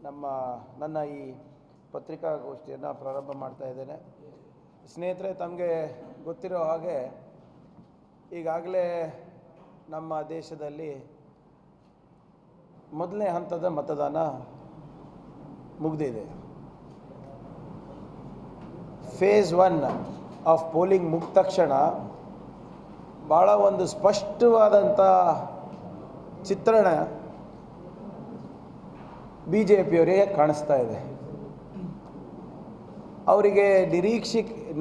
ನನ್ನ ಈ ಪತ್ರಿಕಾಗೋಷ್ಠಿಯನ್ನು ಪ್ರಾರಂಭ ಮಾಡ್ತಾ ಇದ್ದೇನೆ. ಸ್ನೇಹಿತರೆ, ತಮಗೆ ಗೊತ್ತಿರೋ ಹಾಗೆ ಈಗಾಗಲೇ ನಮ್ಮ ದೇಶದಲ್ಲಿ ಮೊದಲನೇ ಹಂತದ ಮತದಾನ ಮುಗಿದಿದೆ. ಫೇಸ್ 1 ಆಫ್ ಪೋಲಿಂಗ್ ಮುಗಿದ ತಕ್ಷಣ ಭಾಳ ಒಂದು ಸ್ಪಷ್ಟವಾದಂಥ ಚಿತ್ರಣ BJPಯವರಿಗೆ ಕಾಣಿಸ್ತಾ ಇದೆ. ಅವರಿಗೆ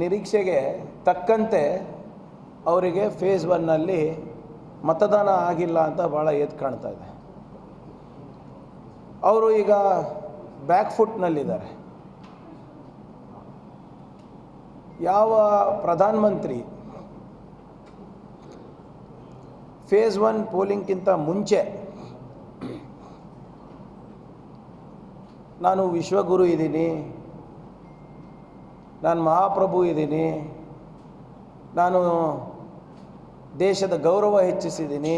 ನಿರೀಕ್ಷೆಗೆ ತಕ್ಕಂತೆ ಅವರಿಗೆ ಫೇಸ್ 1ನಲ್ಲಿ ಮತದಾನ ಆಗಿಲ್ಲ ಅಂತ ಭಾಳ ಎದ್ದು ಕಾಣ್ತಾ ಇದೆ. ಅವರು ಈಗ ಬ್ಯಾಕ್ ಫುಟ್ನಲ್ಲಿದ್ದಾರೆ. ಯಾವ ಪ್ರಧಾನಮಂತ್ರಿ ಫೇಸ್ 1 ಪೋಲಿಂಗ್ಗಿಂತ ಮುಂಚೆ ನಾನು ವಿಶ್ವಗುರು ಇದ್ದೀನಿ, ನಾನು ಮಹಾಪ್ರಭು ಇದ್ದೀನಿ, ನಾನು ದೇಶದ ಗೌರವ ಹೆಚ್ಚಿಸಿದ್ದೀನಿ,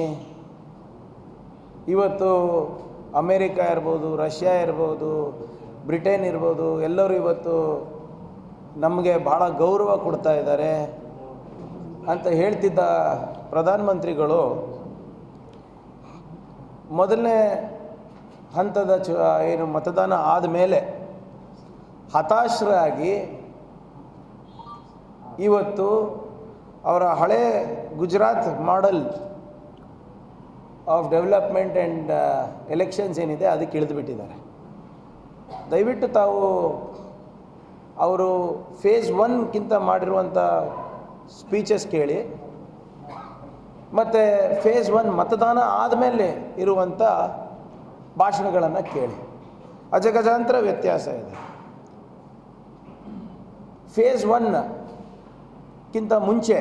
ಇವತ್ತು ಅಮೇರಿಕಾ ಇರ್ಬೋದು, ರಷ್ಯಾ ಇರ್ಬೋದು, ಬ್ರಿಟನ್ ಇರ್ಬೋದು, ಎಲ್ಲರೂ ಇವತ್ತು ನಮಗೆ ಭಾಳ ಗೌರವ ಕೊಡ್ತಾ ಇದ್ದಾರೆ ಅಂತ ಹೇಳ್ತಿದ್ದ ಪ್ರಧಾನಮಂತ್ರಿಗಳು ಮೊದಲನೇ ಹಂತದ ಏನು ಮತದಾನ ಆದಮೇಲೆ ಹತಾಶರಾಗಿ ಇವತ್ತು ಅವರ ಹಳೆ Gujarat model of development and elections ಏನಿದೆ ಅದಕ್ಕೆ ಇಳಿದುಬಿಟ್ಟಿದ್ದಾರೆ. ದಯವಿಟ್ಟು ತಾವು ಅವರು ಫೇಸ್ 1ಗಿಂತ ಮಾಡಿರುವಂಥ ಸ್ಪೀಚಸ್ ಕೇಳಿ, ಮತ್ತು ಫೇಸ್ 1 ಮತದಾನ ಆದಮೇಲೆ ಇರುವಂಥ ಭಾಷಣಗಳನ್ನು ಕೇಳಿ. ಅಜಗಜಾಂತರ ವ್ಯತ್ಯಾಸ ಇದೆ. ಫೇಸ್ 1ಗಿಂತ ಮುಂಚೆ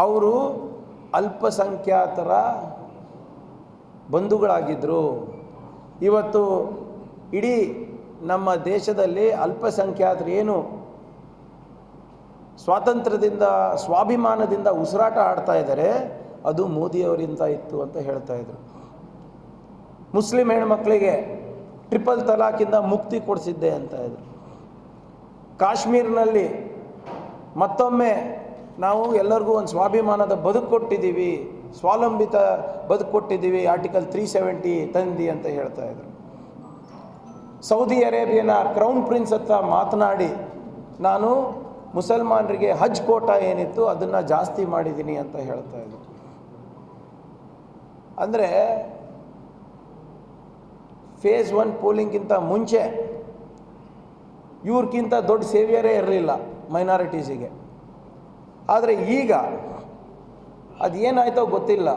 ಅವರು ಅಲ್ಪಸಂಖ್ಯಾತರ ಬಂಧುಗಳಾಗಿದ್ದರು. ಇವತ್ತು ಇಡೀ ನಮ್ಮ ದೇಶದಲ್ಲಿ ಅಲ್ಪಸಂಖ್ಯಾತರು ಏನು ಸ್ವಾತಂತ್ರ್ಯದಿಂದ ಸ್ವಾಭಿಮಾನದಿಂದ ಉಸಿರಾಟ ಆಡ್ತಾ ಇದ್ದಾರೆ ಅದು ಮೋದಿಯವರಿಂದ ಇತ್ತು ಅಂತ ಹೇಳ್ತಾ ಇದ್ರು. ಮುಸ್ಲಿಂ ಹೆಣ್ಮಕ್ಳಿಗೆ ಟ್ರಿಪಲ್ ತಲಾಖಿಂದ ಮುಕ್ತಿ ಕೊಡಿಸಿದ್ದೆ ಅಂತ ಇದ್ರು. ಕಾಶ್ಮೀರ್ನಲ್ಲಿ ಮತ್ತೊಮ್ಮೆ ನಾವು ಎಲ್ಲರಿಗೂ ಒಂದು ಸ್ವಾಭಿಮಾನದ ಬದುಕು ಕೊಟ್ಟಿದ್ದೀವಿ, ಸ್ವಾವಲಂಬಿತ ಬದುಕು ಕೊಟ್ಟಿದ್ದೀವಿ, ಆರ್ಟಿಕಲ್ 370 ತಂದು ಅಂತ ಹೇಳ್ತಾ ಇದ್ರು. ಸೌದಿ ಅರೇಬಿಯಾನ ಕ್ರೌನ್ ಪ್ರಿನ್ಸ್ ಹತ್ರ ಮಾತನಾಡಿ ನಾನು ಮುಸಲ್ಮಾನರಿಗೆ ಹಜ್ ಕೋಟಾ ಏನಿತ್ತು ಅದನ್ನು ಜಾಸ್ತಿ ಮಾಡಿದ್ದೀನಿ ಅಂತ ಹೇಳ್ತಾ ಇದ್ರು. ಅಂದರೆ ಫೇಸ್ 1 ಪೋಲಿಂಗ್ಗಿಂತ ಮುಂಚೆ ಇವ್ರಿಗಿಂತ ದೊಡ್ಡ ಸೇವಿಯರೇ ಇರಲಿಲ್ಲ ಮೈನಾರಿಟೀಸಿಗೆ. ಆದರೆ ಈಗ ಅದೇನಾಯ್ತೋ ಗೊತ್ತಿಲ್ಲ.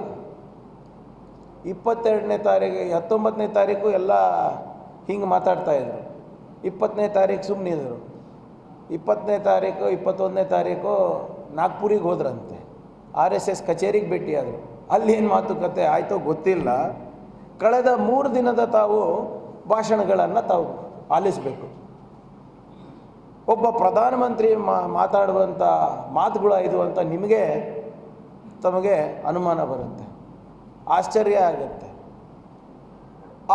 22ನೇ ತಾರೀಕು 19ನೇ ತಾರೀಕು ಎಲ್ಲ ಹಿಂಗೆ ಮಾತಾಡ್ತಾಯಿದ್ರು. 20ನೇ ತಾರೀಕು ಸುಮ್ಮನಿದ್ರು. 20ನೇ ತಾರೀಕು 21ನೇ ತಾರೀಕು ನಾಗ್ಪುರಿಗೆ ಹೋದ್ರಂತೆ. RSS ಕಚೇರಿಗೆ ಭೇಟಿಯಾದರು. ಅಲ್ಲೇನು ಮಾತುಕತೆ ಆಯಿತೋ ಗೊತ್ತಿಲ್ಲ. ಕಳೆದ 3 ದಿನದ ತಾವು ಭಾಷಣಗಳನ್ನು ತಾವು ಆಲಿಸಬೇಕು. ಒಬ್ಬ ಪ್ರಧಾನಮಂತ್ರಿ ಮಾತಾಡುವಂಥ ಮಾತುಗಳು ಇದು ಅಂತ ತಮಗೆ ಅನುಮಾನ ಬರುತ್ತೆ, ಆಶ್ಚರ್ಯ ಆಗುತ್ತೆ.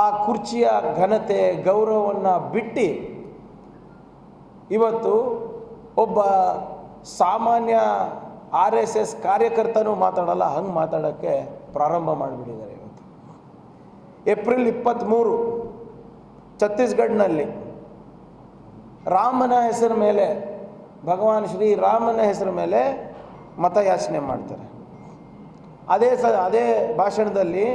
ಆ ಕುರ್ಚಿಯ ಘನತೆ ಗೌರವವನ್ನು ಬಿಟ್ಟು ಇವತ್ತು ಒಬ್ಬ ಸಾಮಾನ್ಯ RSS ಕಾರ್ಯಕರ್ತನೂ ಮಾತಾಡಲ್ಲ, ಹಂಗೆ ಮಾತಾಡೋಕ್ಕೆ ಪ್ರಾರಂಭ ಮಾಡಿಬಿಟ್ಟಿದ್ದಾರೆ. ಇವತ್ತು ಏಪ್ರಿಲ್ 23 ಛತ್ತೀಸ್ಗಢನಲ್ಲಿ ರಾಮನ ಹೆಸರ ಮೇಲೆ, ಭಗವಾನ್ ಶ್ರೀರಾಮನ ಹೆಸರ ಮೇಲೆ ಮತಯಾಚನೆ ಮಾಡ್ತಾರೆ. ಅದೇ ಭಾಷಣದಲ್ಲಿ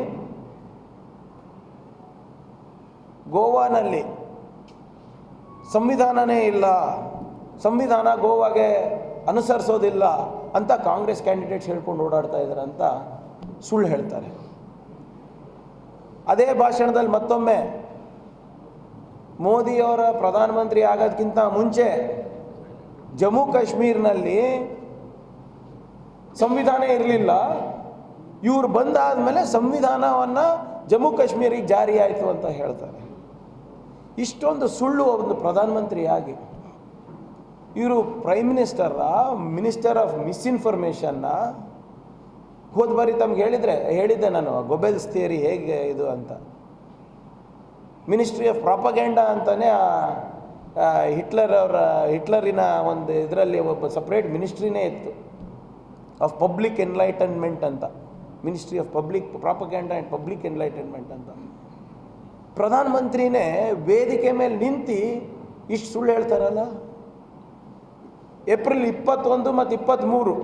ಗೋವಾನಲ್ಲಿ ಸಂವಿಧಾನನೇ ಇಲ್ಲ, ಸಂವಿಧಾನ ಗೋವಾಗೆ ಅನುಸರಿಸೋದಿಲ್ಲ ಅಂತ ಕಾಂಗ್ರೆಸ್ ಕ್ಯಾಂಡಿಡೇಟ್ಸ್ ಹೇಳ್ಕೊಂಡು ಓಡಾಡ್ತಾ ಇದ್ದಾರೆ ಅಂತ ಸುಳ್ಳು ಹೇಳ್ತಾರೆ. ಅದೇ ಭಾಷಣದಲ್ಲಿ ಮತ್ತೊಮ್ಮೆ ಮೋದಿಯವರ ಪ್ರಧಾನಮಂತ್ರಿ ಆಗೋದಕ್ಕಿಂತ ಮುಂಚೆ ಜಮ್ಮು ಕಾಶ್ಮೀರ್ನಲ್ಲಿ ಸಂವಿಧಾನ ಇರಲಿಲ್ಲ, ಇವರು ಬಂದಾದ ಮೇಲೆ ಸಂವಿಧಾನವನ್ನು ಜಮ್ಮು ಕಾಶ್ಮೀರಿಗೆ ಜಾರಿ ಆಯಿತು ಅಂತ ಹೇಳ್ತಾರೆ. ಇಷ್ಟೊಂದು ಸುಳ್ಳು ಒಂದು ಪ್ರಧಾನಮಂತ್ರಿಯಾಗಿ ಇವರು ಪ್ರೈಮ್ ಮಿನಿಸ್ಟರ್ ಆಫ್ ಮಿಸ್ಇನ್ಫಾರ್ಮೇಷನ್ನ ಹೋದ ಬಾರಿ ತಮ್ಗೆ ಹೇಳಿದ್ದೆ ನಾನು, ಗೊಬೆಲ್ಸ್ ಥಿಯರಿ ಹೇಗೆ ಇದು ಅಂತ. ಮಿನಿಸ್ಟ್ರಿ ಆಫ್ ಪ್ರಾಪಗ್ಯಾಂಡಾ ಅಂತಲೇ ಹಿಟ್ಲರಿನ ಒಂದು ಇದರಲ್ಲಿ ಒಬ್ಬ ಸಪ್ರೇಟ್ ಮಿನಿಸ್ಟ್ರಿನೇ ಇತ್ತು, ಆಫ್ ಪಬ್ಲಿಕ್ ಎನ್ಲೈಟನ್ಮೆಂಟ್ ಅಂತ, ministry of public propaganda and public enlightenment ಅಂತ. ಪ್ರಧಾನಮಂತ್ರಿನೇ ವೇದಿಕೆ ಮೇಲೆ ನಿಂತು ಇಷ್ಟು ಸುಳ್ಳು ಹೇಳ್ತಾರಲ್ಲ. ಏಪ್ರಿಲ್ 21 ಮತ್ತು 23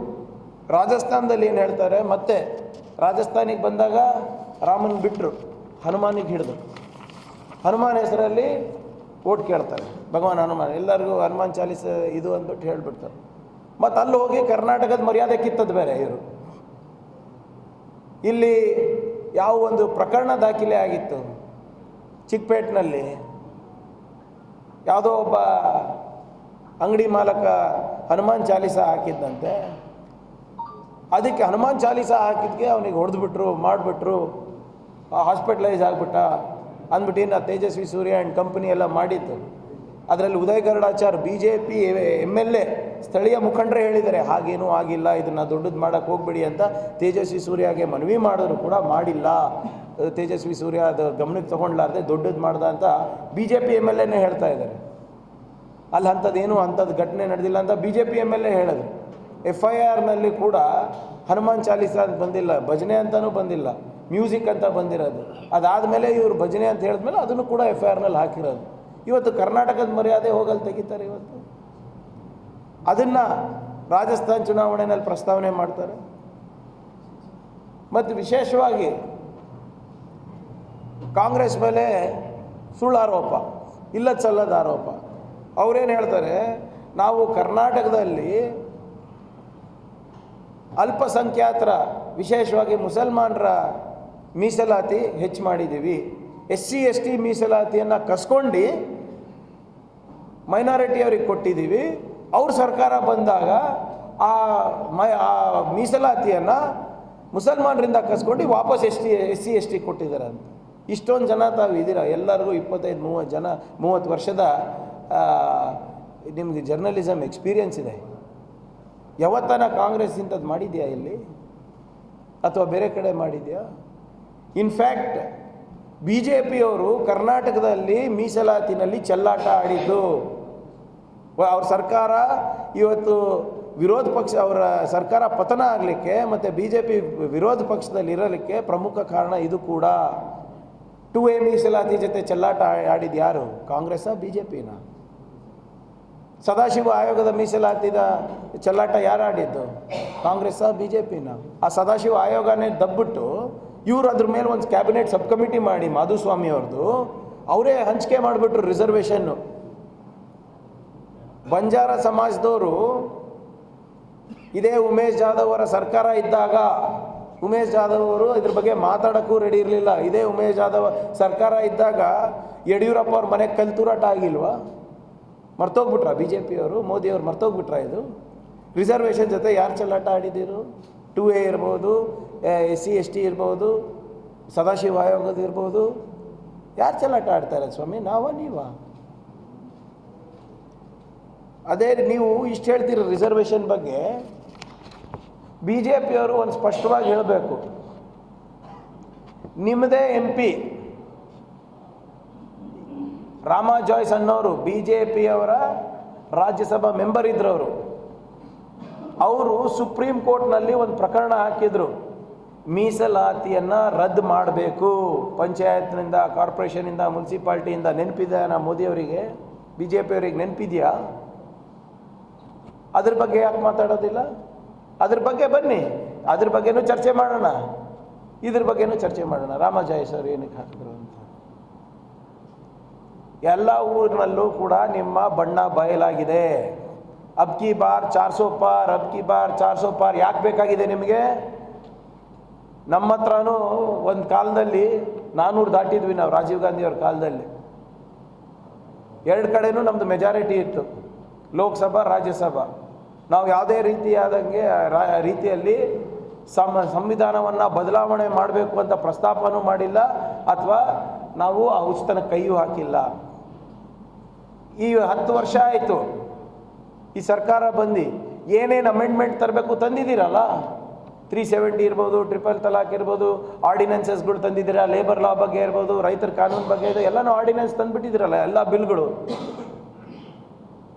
ರಾಜಸ್ಥಾನದಲ್ಲಿ ಏನು ಹೇಳ್ತಾರೆ, ಮತ್ತೆ ರಾಜಸ್ಥಾನಿಗೆ ಬಂದಾಗ ರಾಮನ್ ಬಿಟ್ಟರು, ಹನುಮಾನಿಗೆ ಹಿಡಿದು ಹನುಮಾನ್ ಹೆಸರಲ್ಲಿ ಓಟ್ ಕೇಳ್ತಾರೆ. ಭಗವಾನ್ ಹನುಮಾನ್, ಎಲ್ಲರಿಗೂ ಹನುಮಾನ್ ಚಾಲೀಸ ಇದು ಅಂದ್ಬಿಟ್ಟು ಹೇಳಿಬಿಡ್ತಾರೆ. ಮತ್ತು ಅಲ್ಲಿ ಹೋಗಿ ಕರ್ನಾಟಕದ ಮರ್ಯಾದೆ ಕಿತ್ತದ್ದು ಬೇರೆ ಇವರು. ಇಲ್ಲಿ ಯಾವ ಒಂದು ಪ್ರಕರಣ ದಾಖಲೆ ಆಗಿತ್ತು ಚಿಕ್ಕಪೇಟ್ನಲ್ಲಿ, ಯಾವುದೋ ಒಬ್ಬ ಅಂಗಡಿ ಮಾಲಕ ಹನುಮಾನ್ ಚಾಲೀಸ ಹಾಕಿದ್ದಂತೆ. ಅದಕ್ಕೆ ಹನುಮಾನ್ ಚಾಲೀಸ ಹಾಕಿದ್ಗೆ ಅವನಿಗೆ ಹೊಡೆದ್ಬಿಟ್ರು, ಮಾಡಿಬಿಟ್ರು, ಹಾಸ್ಪಿಟಲೈಸ್ ಆಗಿಬಿಟ್ಟ ಅಂದ್ಬಿಟ್ಟು ಇನ್ನು ತೇಜಸ್ವಿ ಸೂರ್ಯ ಆ್ಯಂಡ್ ಕಂಪನಿ ಎಲ್ಲ ಮಾಡಿತ್ತು. ಅದರಲ್ಲಿ ಉದಯ್ ಗರುಡಾಚಾರ್ BJP MLA ಸ್ಥಳೀಯ ಮುಖಂಡರೇ ಹೇಳಿದ್ದಾರೆ ಹಾಗೇನೂ ಆಗಿಲ್ಲ, ಇದನ್ನು ದೊಡ್ಡದು ಮಾಡೋಕ್ಕೆ ಹೋಗ್ಬಿಡಿ ಅಂತ ತೇಜಸ್ವಿ ಸೂರ್ಯಗೆ ಮನವಿ ಮಾಡಿದ್ರು ಕೂಡ ಮಾಡಿಲ್ಲ. ತೇಜಸ್ವಿ ಸೂರ್ಯ ಅದು ಗಮನಕ್ಕೆ ತೊಗೊಂಡ್ಲಾರ್ದೆ ದೊಡ್ಡದು ಮಾಡ್ದ ಅಂತ BJP MLAನೇ ಹೇಳ್ತಾ ಇದ್ದಾರೆ. ಅಲ್ಲಿ ಅಂಥದ್ದು ಘಟನೆ ನಡೆದಿಲ್ಲ ಅಂತ BJP MLA ಹೇಳಿದ್ರು. FIRನಲ್ಲಿ ಕೂಡ ಹನುಮಾನ್ ಚಾಲೀಸ ಅಂತ ಬಂದಿಲ್ಲ, ಭಜನೆ ಅಂತಲೂ ಬಂದಿಲ್ಲ, ಮ್ಯೂಸಿಕ್ ಅಂತ ಬಂದಿರೋದು. ಅದಾದಮೇಲೆ ಇವರು ಭಜನೆ ಅಂತ ಹೇಳಿದ್ಮೇಲೆ ಅದನ್ನು ಕೂಡ FIRನಲ್ಲಿ ಹಾಕಿರೋದು. ಇವತ್ತು ಕರ್ನಾಟಕದ ಮರ್ಯಾದೆ ಹೋಗಲ್ಲಿ ತೆಗಿತಾರೆ. ಇವತ್ತು ಅದನ್ನು ರಾಜಸ್ಥಾನ್ ಚುನಾವಣೆಯಲ್ಲಿ ಪ್ರಸ್ತಾವನೆ ಮಾಡ್ತಾರೆ. ಮತ್ತು ವಿಶೇಷವಾಗಿ ಕಾಂಗ್ರೆಸ್ ಮೇಲೆ ಸುಳ್ಳಾರೋಪ, ಇಲ್ಲದ ಸಲ್ಲದ ಆರೋಪ. ಅವರೇನು ಹೇಳ್ತಾರೆ, ನಾವು ಕರ್ನಾಟಕದಲ್ಲಿ ಅಲ್ಪಸಂಖ್ಯಾತರ ವಿಶೇಷವಾಗಿ ಮುಸಲ್ಮಾನರ ಮೀಸಲಾತಿ ಹೆಚ್ಚು ಮಾಡಿದ್ದೀವಿ, SC ST ಮೀಸಲಾತಿಯನ್ನು ಕಸ್ಕೊಂಡು ಮೈನಾರಿಟಿಯವ್ರಿಗೆ ಕೊಟ್ಟಿದ್ದೀವಿ. ಅವ್ರ ಸರ್ಕಾರ ಬಂದಾಗ ಆ ಮೀಸಲಾತಿಯನ್ನು ಮುಸಲ್ಮಾನರಿಂದ ಕಸ್ಕೊಂಡು ವಾಪಸ್ SC ST ಕೊಟ್ಟಿದ್ದಾರೆ ಅಂತ. ಇಷ್ಟೊಂದು ಜನ ತಾವು ಇದ್ದೀರಾ, ಎಲ್ಲರಿಗೂ 25-30 ವರ್ಷದ ನಿಮಗೆ ಜರ್ನಲಿಸಮ್ ಎಕ್ಸ್ಪೀರಿಯನ್ಸ್ ಇದೆ. ಯಾವತ್ತನ ಕಾಂಗ್ರೆಸ್ ಇಂಥದ್ದು ಮಾಡಿದೆಯಾ ಇಲ್ಲಿ, ಅಥವಾ ಬೇರೆ ಕಡೆ ಮಾಡಿದೆಯಾ? ಇನ್ಫ್ಯಾಕ್ಟ್ BJPಯವರು ಕರ್ನಾಟಕದಲ್ಲಿ ಮೀಸಲಾತಿನಲ್ಲಿ ಚೆಲ್ಲಾಟ ಆಡಿದ್ದು. ಅವ್ರ ಸರ್ಕಾರ ಇವತ್ತು ವಿರೋಧ ಪಕ್ಷ, ಅವರ ಸರ್ಕಾರ ಪತನ ಆಗಲಿಕ್ಕೆ ಮತ್ತು BJP ವಿರೋಧ ಪಕ್ಷದಲ್ಲಿ ಇರಲಿಕ್ಕೆ ಪ್ರಮುಖ ಕಾರಣ ಇದು ಕೂಡ. 2A ಮೀಸಲಾತಿ ಜೊತೆ ಚೆಲ್ಲಾಟ ಆಡಿದ್ದು ಯಾರು? ಕಾಂಗ್ರೆಸ್ಸಾ BJPನ? ಸದಾಶಿವ ಆಯೋಗದ ಮೀಸಲಾತಿದ ಚೆಲ್ಲಾಟ ಯಾರು ಆಡಿದ್ದು? ಕಾಂಗ್ರೆಸ್ಸಾ BJPನ? ಆ ಸದಾಶಿವ ಆಯೋಗನೇ ದಬ್ಬಿಟ್ಟು ಇವರು ಅದ್ರ ಮೇಲೆ ಒಂದು ಕ್ಯಾಬಿನೆಟ್ ಸಬ್ ಕಮಿಟಿ ಮಾಡಿ ಮಾಧುಸ್ವಾಮಿ ಅವ್ರದ್ದು, ಅವರೇ ಹಂಚಿಕೆ ಮಾಡಿಬಿಟ್ರು ರಿಸರ್ವೇಷನ್ನು. ಬಂಜಾರ ಸಮಾಜದವರು ಇದೇ ಉಮೇಶ್ ಜಾಧವ್ ಅವರ ಸರ್ಕಾರ ಇದ್ದಾಗ ಉಮೇಶ್ ಜಾಧವ್ ಅವರು ಇದ್ರ ಬಗ್ಗೆ ಮಾತಾಡೋಕ್ಕೂ ರೆಡಿ ಇರಲಿಲ್ಲ. ಇದೇ ಉಮೇಶ್ ಜಾಧವ್ ಸರ್ಕಾರ ಇದ್ದಾಗ ಯಡಿಯೂರಪ್ಪ ಅವ್ರ ಮನೆಗೆ ಕಲ್ತೂರಾಟ ಆಗಿಲ್ವಾ? ಮರ್ತೋಗ್ಬಿಟ್ರಾ BJPಯವರು, ಮೋದಿಯವರು ಮರ್ತೋಗ್ಬಿಟ್ರಾ? ಇದು ರಿಸರ್ವೇಷನ್ ಜೊತೆ ಯಾರು ಚೆಲ್ಲಾಟ ಆಡಿದ್ದೀರು? 2A ಇರ್ಬೋದು, SC ST ಇರ್ಬೋದು, ಸದಾಶಿವ ಆಯೋಗದ ಇರ್ಬೋದು, ಯಾರು ಚೆಲ್ಲಾಟ ಆಡ್ತಾರೆ ಸ್ವಾಮಿ? ನೀವಾ? ಅದೇ ನೀವು ಇಷ್ಟು ಹೇಳ್ತೀರಿ ರಿಸರ್ವೇಷನ್ ಬಗ್ಗೆ. BJPಯವರು ಒಂದು ಸ್ಪಷ್ಟವಾಗಿ ಹೇಳಬೇಕು, ನಿಮ್ಮದೇ MP ರಾಮಾ ಜಾಯ್ಸ್ ಅನ್ನೋರು BJPಯವರ ರಾಜ್ಯಸಭಾ ಮೆಂಬರ್ ಇದ್ರವರು. ಅವರು ಸುಪ್ರೀಂ ಕೋರ್ಟ್ನಲ್ಲಿ ಒಂದು ಪ್ರಕರಣ ಹಾಕಿದ್ರು, ಮೀಸಲಾತಿಯನ್ನು ರದ್ದು ಮಾಡಬೇಕು ಪಂಚಾಯತ್ನಿಂದ, ಕಾರ್ಪೊರೇಷನಿಂದ, ಮುನ್ಸಿಪಾಲ್ಟಿಯಿಂದ. ನೆನಪಿದೆಯಾ ಮೋದಿಯವರಿಗೆ, BJPಯವರಿಗೆ ನೆನಪಿದೆಯಾ? ಅದ್ರ ಬಗ್ಗೆ ಯಾಕೆ ಮಾತಾಡೋದಿಲ್ಲ? ಅದ್ರ ಬಗ್ಗೆ ಬನ್ನಿ, ಅದ್ರ ಬಗ್ಗೆನೂ ಚರ್ಚೆ ಮಾಡೋಣ, ಇದ್ರ ಬಗ್ಗೆನೂ ಚರ್ಚೆ ಮಾಡೋಣ. ರಾಮಾ ಜಾಯ್ಸ್ ಅವರು ಏನಕ್ಕೆ ಹಾಕಿದ್ರು ಅಂತ. ಎಲ್ಲ ಊರಿನಲ್ಲೂ ಕೂಡ ನಿಮ್ಮ ಬಣ್ಣ ಬಯಲಾಗಿದೆ. ಅಬ್ ಕಿ ಬಾರ್ 400 ಪಾರ್, ಅಬ್ ಕಿ ಬಾರ್ 400 ಪಾರ್ ಯಾಕೆ ಬೇಕಾಗಿದೆ ನಿಮಗೆ? ನಮ್ಮ ಹತ್ರನೂ ಒಂದು ಕಾಲದಲ್ಲಿ 400 ದಾಟಿದ್ವಿ ನಾವು, ರಾಜೀವ್ ಗಾಂಧಿ ಅವ್ರ ಕಾಲದಲ್ಲಿ. 2 ಕಡೆನೂ ನಮ್ಮದು ಮೆಜಾರಿಟಿ ಇತ್ತು, ಲೋಕಸಭಾ ರಾಜ್ಯಸಭಾ. ನಾವು ಯಾವುದೇ ರೀತಿಯಲ್ಲಿ ಸಂವಿಧಾನವನ್ನು ಬದಲಾವಣೆ ಮಾಡಬೇಕು ಅಂತ ಪ್ರಸ್ತಾಪನೂ ಮಾಡಿಲ್ಲ, ಅಥವಾ ನಾವು ಆ ಉಚಿತನ ಕೈಯೂ ಹಾಕಿಲ್ಲ. ಈ 10 ವರ್ಷ ಆಯಿತು ಈ ಸರ್ಕಾರ ಬಂದು, ಏನೇನು ಅಮೆಂಡ್ಮೆಂಟ್ ತರಬೇಕು ತಂದಿದ್ದೀರಲ್ಲ, 370 ಇರ್ಬೋದು, ಟ್ರಿಪಲ್ ತಲಾಕ್ ಇರ್ಬೋದು, ಆರ್ಡಿನೆನ್ಸಸ್ಗಳು ತಂದಿದ್ದೀರಾ, ಲೇಬರ್ ಲಾ ಬಗ್ಗೆ ಇರ್ಬೋದು, ರೈತರ ಕಾನೂನು ಬಗ್ಗೆ ಇದು ಎಲ್ಲನೂ ಆರ್ಡಿನೆನ್ಸ್ ತಂದುಬಿಟ್ಟಿದ್ದೀರಲ್ಲ, ಎಲ್ಲ ಬಿಲ್ಗಳು,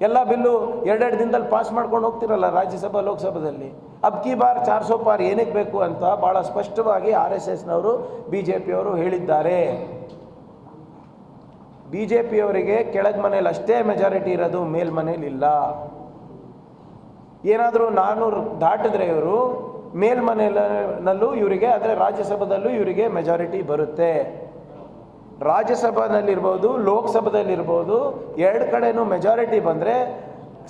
ಎಲ್ಲ ಬಿಲ್ಲು 2 ದಿನದಲ್ಲಿ ಪಾಸ್ ಮಾಡ್ಕೊಂಡು ಹೋಗ್ತಿರಲ್ಲ ರಾಜ್ಯಸಭಾ ಲೋಕಸಭಾದಲ್ಲಿ. ಅಬ್ ಕಿ ಬಾರ್ 400 ಪಾರ್ ಏನಕ್ಕೆ ಬೇಕು ಅಂತ ಭಾಳ ಸ್ಪಷ್ಟವಾಗಿ RSSನವರು BJPಯವರು ಹೇಳಿದ್ದಾರೆ. BJPಯವರಿಗೆ ಕೆಳಗೆ ಮನೇಲಿ ಅಷ್ಟೇ ಮೆಜಾರಿಟಿ ಇರೋದು, ಮೇಲ್ಮನೇಲಿ ಇಲ್ಲ. ಏನಾದರೂ 400 ದಾಟಿದ್ರೆ ಇವರು ಮೇಲ್ಮನೆಯಲ್ಲೂ ಇವರಿಗೆ, ಅಂದರೆ ರಾಜ್ಯಸಭಾದಲ್ಲೂ ಇವರಿಗೆ ಮೆಜಾರಿಟಿ ಬರುತ್ತೆ. ರಾಜ್ಯಸಭಾದಲ್ಲಿರ್ಬೋದು, ಲೋಕಸಭಾದಲ್ಲಿರ್ಬೋದು, 2 ಕಡೆನೂ ಮೆಜಾರಿಟಿ ಬಂದರೆ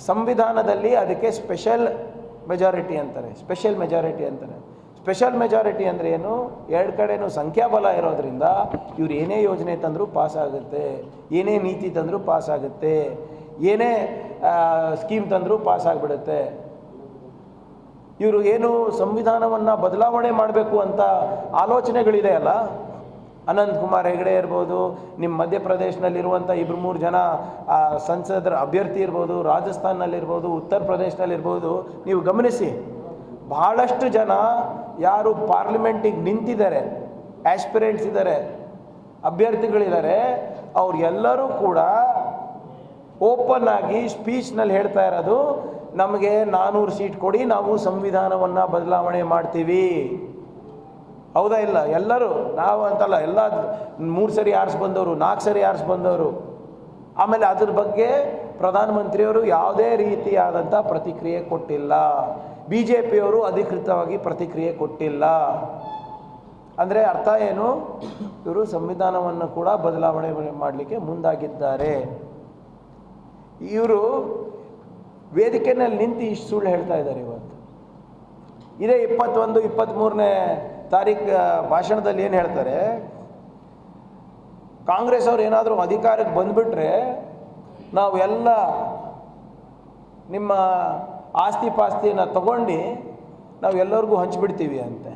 ಸಂವಿಧಾನದಲ್ಲಿ ಅದಕ್ಕೆ ಸ್ಪೆಷಲ್ ಮೆಜಾರಿಟಿ ಅಂತಾರೆ. ಸ್ಪೆಷಲ್ ಮೆಜಾರಿಟಿ ಅಂತಾರೆ. ಸ್ಪೆಷಲ್ ಮೆಜಾರಿಟಿ ಅಂದರೆ ಏನು? 2 ಕಡೆನೂ ಸಂಖ್ಯಾಬಲ ಇರೋದ್ರಿಂದ ಇವ್ರು ಏನೇ ಯೋಜನೆ ತಂದರೂ ಪಾಸ್ ಆಗುತ್ತೆ, ಏನೇ ನೀತಿ ತಂದರೂ ಪಾಸ್ ಆಗುತ್ತೆ, ಏನೇ ಸ್ಕೀಮ್ ತಂದರೂ ಪಾಸ್ ಆಗಿಬಿಡುತ್ತೆ. ಇವರು ಏನು ಸಂವಿಧಾನವನ್ನು ಬದಲಾವಣೆ ಮಾಡಬೇಕು ಅಂತ ಆಲೋಚನೆಗಳಿದೆ ಅಲ್ಲ, ಅನಂತ್ ಕುಮಾರ್ ಹೆಗಡೆ ಇರ್ಬೋದು, ನಿಮ್ಮ ಮಧ್ಯಪ್ರದೇಶನಲ್ಲಿರುವಂಥ 2-3 ಜನ ಸಂಸದರ ಅಭ್ಯರ್ಥಿ ಇರ್ಬೋದು, ರಾಜಸ್ಥಾನದಲ್ಲಿರ್ಬೋದು, ಉತ್ತರ ಪ್ರದೇಶದಲ್ಲಿರ್ಬೋದು, ನೀವು ಗಮನಿಸಿ, ಭಾಳಷ್ಟು ಜನ ಯಾರು ಪಾರ್ಲಿಮೆಂಟಿಗೆ ನಿಂತಿದ್ದಾರೆ, ಆಸ್ಪಿರೆಂಟ್ಸ್ ಇದ್ದಾರೆ, ಅಭ್ಯರ್ಥಿಗಳಿದ್ದಾರೆ, ಅವ್ರೆಲ್ಲರೂ ಕೂಡ ಓಪನ್ ಆಗಿ ಸ್ಪೀಚ್ನಲ್ಲಿ ಹೇಳ್ತಾ ಇರೋದು, ನಮಗೆ 400 ಸೀಟ್ ಕೊಡಿ, ನಾವು ಸಂವಿಧಾನವನ್ನು ಬದಲಾವಣೆ ಮಾಡ್ತೀವಿ. ಹೌದಾ ಇಲ್ಲ? ಎಲ್ಲರೂ, ನಾವು ಅಂತಲ್ಲ, ಎಲ್ಲ 3 ಸರಿ ಆರಿಸಿ ಬಂದವರು, 4 ಸರಿ ಆರಿಸಿ ಬಂದವರು. ಆಮೇಲೆ ಅದ್ರ ಬಗ್ಗೆ ಪ್ರಧಾನಮಂತ್ರಿಯವರು ಯಾವುದೇ ರೀತಿಯಾದಂಥ ಪ್ರತಿಕ್ರಿಯೆ ಕೊಟ್ಟಿಲ್ಲ. BJPಯವರು ಅಧಿಕೃತವಾಗಿ ಪ್ರತಿಕ್ರಿಯೆ ಕೊಟ್ಟಿಲ್ಲ. ಅಂದರೆ ಅರ್ಥ ಏನು? ಇವರು ಸಂವಿಧಾನವನ್ನು ಕೂಡ ಬದಲಾವಣೆ ಮಾಡಲಿಕ್ಕೆ ಮುಂದಾಗಿದ್ದಾರೆ. ಇವರು ವೇದಿಕೆಯಲ್ಲಿ ನಿಂತು ಇಷ್ಟು ಸುಳ್ಳು ಹೇಳ್ತಾ ಇದ್ದಾರೆ. ಇವತ್ತು ಇದೇ 21, 23ನೇ ತಾರೀಕು ಭಾಷಣದಲ್ಲಿ ಏನು ಹೇಳ್ತಾರೆ? ಕಾಂಗ್ರೆಸ್ ಅವ್ರು ಏನಾದರೂ ಅಧಿಕಾರಕ್ಕೆ ಬಂದುಬಿಟ್ರೆ ನಾವು ಎಲ್ಲ ನಿಮ್ಮ ಆಸ್ತಿ ಪಾಸ್ತಿಯನ್ನು ತಗೊಂಡು ನಾವು ಎಲ್ಲರಿಗೂ ಹಂಚಿಬಿಡ್ತೀವಿ ಅಂತೆ.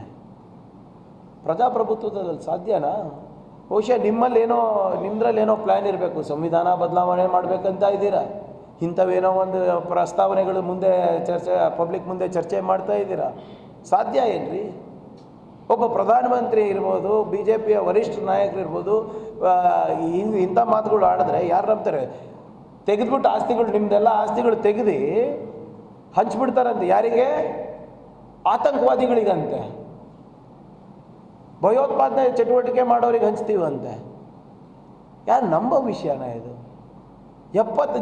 ಪ್ರಜಾಪ್ರಭುತ್ವದಲ್ಲಿ ಸಾಧ್ಯನಾ? ಬಹುಶಃ ನಿಮ್ಮದ್ರಲ್ಲೇನೋ ಪ್ಲ್ಯಾನ್ ಇರಬೇಕು, ಸಂವಿಧಾನ ಬದಲಾವಣೆ ಮಾಡಬೇಕಂತ ಇದ್ದೀರಾ, ಇಂಥವೇನೋ ಒಂದು ಪ್ರಸ್ತಾವನೆಗಳು ಮುಂದೆ ಪಬ್ಲಿಕ್ ಮುಂದೆ ಚರ್ಚೆ ಮಾಡ್ತಾ ಇದ್ದೀರಾ. ಸಾಧ್ಯ ಏನ್ರಿ? ಒಬ್ಬ ಪ್ರಧಾನಮಂತ್ರಿ ಇರ್ಬೋದು, BJPಯ ವರಿಷ್ಠ ನಾಯಕರು ಇರ್ಬೋದು, ಇಂಥ ಮಾತುಗಳು ಆಡಿದ್ರೆ ಯಾರು ನಂಬ್ತಾರೆ? ತೆಗೆದ್ಬಿಟ್ಟು ಆಸ್ತಿಗಳು, ನಿಮ್ಮದೆಲ್ಲ ಆಸ್ತಿಗಳು ತೆಗೆದು ಹಂಚ್ಬಿಡ್ತಾರಂತೆ. ಯಾರಿಗೆ? ಆತಂಕವಾದಿಗಳಿಗಂತೆ, ಭಯೋತ್ಪಾದನೆ ಚಟುವಟಿಕೆ ಮಾಡೋರಿಗೆ ಹಂಚ್ತೀವಂತೆ. ಯಾರು ನಂಬೋ ವಿಷಯನ ಇದು?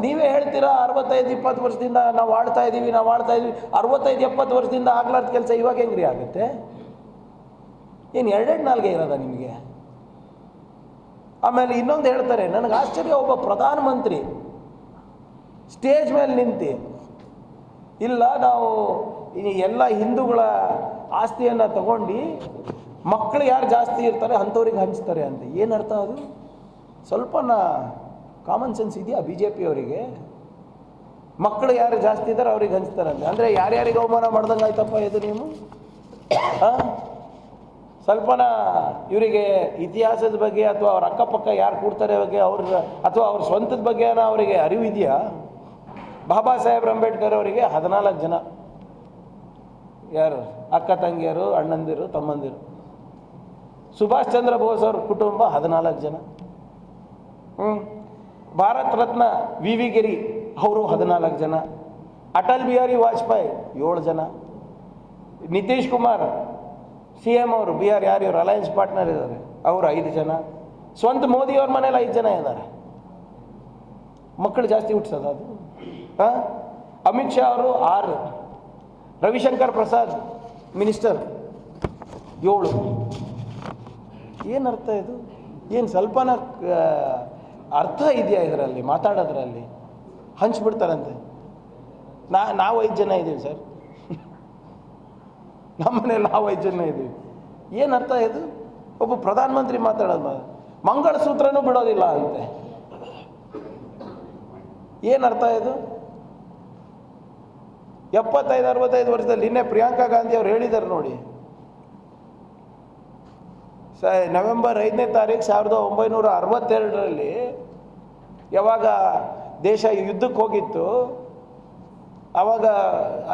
ನೀವೇ ಹೇಳ್ತೀರಾ 65-20 ವರ್ಷದಿಂದ ನಾವು ಆಡ್ತಾ ಇದ್ದೀವಿ. 65-70 ವರ್ಷದಿಂದ ಆಗ್ಲಾರ್ದ ಕೆಲಸ ಇವಾಗ ಹೆಂಗ್ರಿ ಆಗುತ್ತೆ? ಏನು 2 ನಾಲ್ಗೆ ಇರೋದ ನಿಮಗೆ? ಆಮೇಲೆ ಇನ್ನೊಂದು ಹೇಳ್ತಾರೆ, ನನಗೆ ಆಶ್ಚರ್ಯ, ಒಬ್ಬ ಪ್ರಧಾನಮಂತ್ರಿ ಸ್ಟೇಜ್ ಮೇಲೆ ನಿಂತು, ಇಲ್ಲ ನಾವು ಎಲ್ಲ ಹಿಂದೂಗಳ ಆಸ್ತಿಯನ್ನು ತಗೊಂಡು ಮಕ್ಕಳು ಯಾರು ಜಾಸ್ತಿ ಇರ್ತಾರೆ ಅಂಥವ್ರಿಗೆ ಹಂಚ್ತಾರೆ ಅಂತ. ಏನರ್ಥ ಅದು? ಸ್ವಲ್ಪನ ಕಾಮನ್ ಸೆನ್ಸ್ ಇದೆಯಾ BJPಯವರಿಗೆ? ಮಕ್ಕಳು ಯಾರು ಜಾಸ್ತಿ ಇದ್ದಾರೆ ಅವ್ರಿಗೆ ಹಂಚ್ತಾರಂತೆ ಅಂದರೆ ಯಾರ್ಯಾರಿಗೆ ಅವಮಾನ ಮಾಡ್ದಂಗೆ ಆಯ್ತಪ್ಪ ಇದು ನೀವು? ಸ್ವಲ್ಪನ ಇವರಿಗೆ ಇತಿಹಾಸದ ಬಗ್ಗೆ ಅಥವಾ ಅವ್ರ ಅಕ್ಕಪಕ್ಕ ಯಾರು ಕೂಡ್ತಾರೆ ಬಗ್ಗೆ ಅಥವಾ ಅವ್ರ ಸ್ವಂತದ ಬಗ್ಗೆ ಅವರಿಗೆ ಅರಿವು ಇದೆಯಾ? ಬಾಬಾ ಸಾಹೇಬ್ ಅಂಬೇಡ್ಕರ್ ಅವರಿಗೆ 14 ಜನ ಯಾರು ಅಕ್ಕ ತಂಗಿಯರು, ಅಣ್ಣಂದಿರು, ತಮ್ಮಂದಿರು. ಸುಭಾಷ್ ಚಂದ್ರ ಬೋಸ್ ಅವ್ರ ಕುಟುಂಬ 14 ಜನ. ಭಾರತ ರತ್ನ VV ಗಿರಿ ಅವರು 14 ಜನ. ಅಟಲ್ ಬಿಹಾರಿ ವಾಜಪೇಯಿ 7 ಜನ. ನಿತೀಶ್ ಕುಮಾರ್ CM ಅವರು ಬಿಹಾರ್, ಯಾರು ಇವರು ಅಲಯನ್ಸ್ ಪಾರ್ಟ್ನರ್ ಇದ್ದಾರೆ, ಅವರು 5 ಜನ. ಸ್ವಂತ ಮೋದಿಯವ್ರ ಮನೇಲಿ 5 ಜನ ಇದ್ದಾರೆ. ಮಕ್ಕಳು ಜಾಸ್ತಿ ಹುಟ್ಟಿಸೋದು ಅದು? ಅಮಿತ್ ಶಾ ಅವರು 6, ರವಿಶಂಕರ್ ಪ್ರಸಾದ್ ಮಿನಿಸ್ಟರ್ 7. ಏನರ್ಥ ಇದು? ಏನು ಸ್ವಲ್ಪನ ಅರ್ಥ ಇದೆಯಾ ಇದರಲ್ಲಿ ಮಾತಾಡೋದ್ರಲ್ಲಿ? ಹಂಚ್ಬಿಡ್ತಾರಂತೆ. ನಾವು 5 ಜನ ಇದ್ದೀವಿ ಸರ್, ನಮ್ಮನೇಲಿ ನಾವು 5 ಜನ ಇದ್ದೀವಿ. ಏನು ಅರ್ಥ ಇದು? ಒಬ್ಬ ಪ್ರಧಾನಮಂತ್ರಿ ಮಾತಾಡೋದು, ಮಂಗಳಸೂತ್ರನೂ ಬಿಡೋದಿಲ್ಲ ಅಂತೆ. ಏನರ್ಥ ಇದು? 75-65 ವರ್ಷದಲ್ಲಿ ನಿನ್ನೆ ಪ್ರಿಯಾಂಕಾ ಗಾಂಧಿ ಅವ್ರು ಹೇಳಿದ್ದಾರೆ ನೋಡಿ, ನವೆಂಬರ್ 5ನೇ ತಾರೀಕು 1962ರಲ್ಲಿ ಯಾವಾಗ ದೇಶ ಯುದ್ಧಕ್ಕೆ ಹೋಗಿತ್ತು, ಆವಾಗ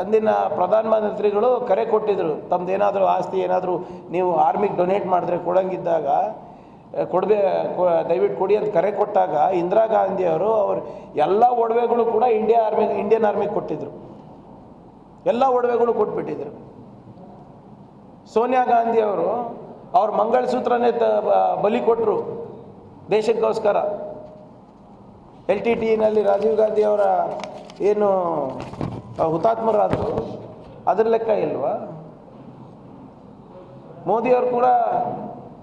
ಅಂದಿನ ಪ್ರಧಾನಮಂತ್ರಿಗಳು ಕರೆ ಕೊಟ್ಟಿದ್ದರು, ತಮ್ಮದೇನಾದರೂ ಆಸ್ತಿ ಏನಾದರೂ ನೀವು ಆರ್ಮಿಗೆ ಡೊನೇಟ್ ಮಾಡಿದ್ರೆ ಕೊಡಂಗಿದ್ದಾಗ ದಯವಿಟ್ಟು ಕೊಡಿ ಅಂತ ಕರೆ ಕೊಟ್ಟಾಗ ಇಂದಿರಾ ಗಾಂಧಿಯವರು ಎಲ್ಲ ಒಡವೆಗಳು ಕೂಡ ಇಂಡಿಯನ್ ಆರ್ಮಿಗೆ ಕೊಟ್ಟಿದ್ದರು. ಎಲ್ಲ ಒಡವೆಗಳು ಕೊಟ್ಬಿಟ್ಟಿದ್ರು. ಸೋನಿಯಾ ಗಾಂಧಿಯವರು ಅವ್ರ ಮಂಗಳಸೂತ್ರನೇ ಬಲಿ ಕೊಟ್ಟರು ದೇಶಕ್ಕೋಸ್ಕರ. LTTEನಲ್ಲಿ ರಾಜೀವ್ ಗಾಂಧಿ ಅವರ ಏನು ಹುತಾತ್ಮರಾದರು ಅದ್ರ ಲೆಕ್ಕ ಇಲ್ವಾ? ಮೋದಿಯವರು ಕೂಡ